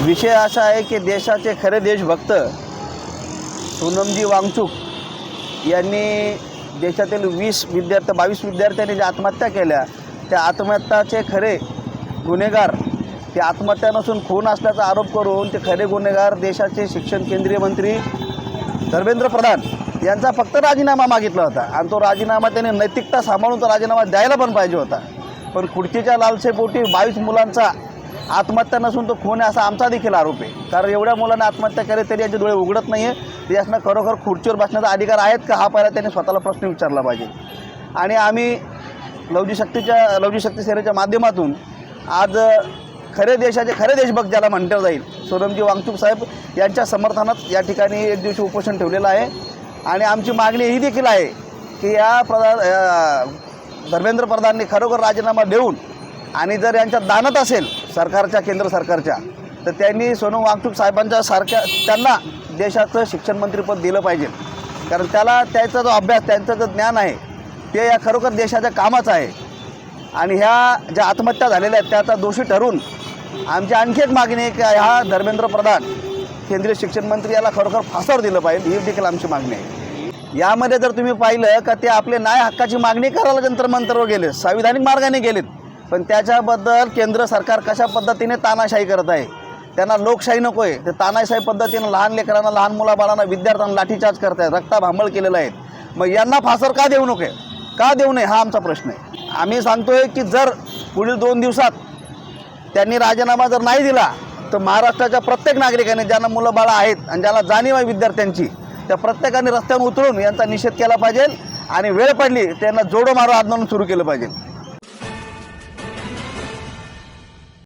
विषय असा आहे की देशाचे खरे देशभक्त सोनमजी वांगचुक यांनी देशातील 22 विद्यार्थ्यांनी ज्या आत्महत्या केल्या त्या आत्महत्याचे खरे गुन्हेगार ते आत्महत्या नसून खून असल्याचा आरोप करून ते खरे गुन्हेगार देशाचे शिक्षण केंद्रीय मंत्री धर्मेंद्र प्रधान यांचा फक्त राजीनामा मागितला होता आणि तो राजीनामा त्याने नैतिकता सांभाळून तो राजीनामा द्यायला पण पाहिजे होता। पण खुर्चीच्या लालसेपोटी 22 मुलांचा आत्महत्या नसून तो खून आहे असा आमचा देखील आरोप आहे। कारण एवढ्या मुलांना आत्महत्या केली तरी याचे डोळे उघडत नाही आहे। यासनं खरोखर खुर्चीवर बसण्याचा अधिकार आहेत का हा पहिला त्यांनी स्वतःला प्रश्न विचारला पाहिजे। आणि आम्ही लवजी शक्ती सेनेच्या माध्यमातून आज खरे देशभक्त ज्याला म्हटलं जाईल सोनमजी वांगचुक साहेब यांच्या समर्थनात या ठिकाणी एक दिवशी उपोषण ठेवलेलं आहे। आणि आमची मागणी ही देखील आहे की या धर्मेंद्र प्रधानने खरोखर राजीनामा देऊन आणि जर यांच्यात दानत असेल सरकारच्या केंद्र सरकारच्या तर त्यांनी सोनम वांगचुक साहेबांच्या सारख्या त्यांना देशाचं शिक्षण मंत्रीपद दिलं पाहिजे। कारण त्याचा जो अभ्यास त्यांचं जो ज्ञान आहे ते या खरोखर देशाच्या कामाचं आहे। आणि ह्या ज्या आत्महत्या झालेल्या आहेत त्याचा दोषी ठरवून आमची आणखी एक मागणी आहे की ह्या धर्मेंद्र प्रधान केंद्रीय शिक्षण मंत्री याला खरोखर फासावर दिलं पाहिजे ही देखील आमची मागणी आहे। यामध्ये जर तुम्ही पाहिलं का ते आपले न्याय हक्काची मागणी करायला जंतर-मंतरवर गेले, संविधानिक मार्गाने गेलेत, पण त्याच्याबद्दल केंद्र सरकार कशा पद्धतीने तानाशाही करत आहे। त्यांना लोकशाही नको आहे, ते तानाशाही पद्धतीने लहान लेकरांना लहान मुलाबाळांना विद्यार्थ्यांना लाठीचार्ज करत आहेत, रक्ताभांबळ केलेला आहे। मग यांना फासावर का देऊ नये का देऊ नये हा आमचा प्रश्न आहे। आम्ही सांगतोय की जर पुढील 2 दिवसात त्यांनी राजीनामा जर नाही दिला तर महाराष्ट्राच्या प्रत्येक नागरिकाने ज्यांना मुलं बाळं आहेत आणि ज्याला जाणीव आहे विद्यार्थ्यांची त्या प्रत्येकाने रस्त्यावर उतरून यांचा निषेध केला पाहिजे आणि वेळ पडली त्यांना जोडो मारो आंदोलन सुरू केलं पाहिजे।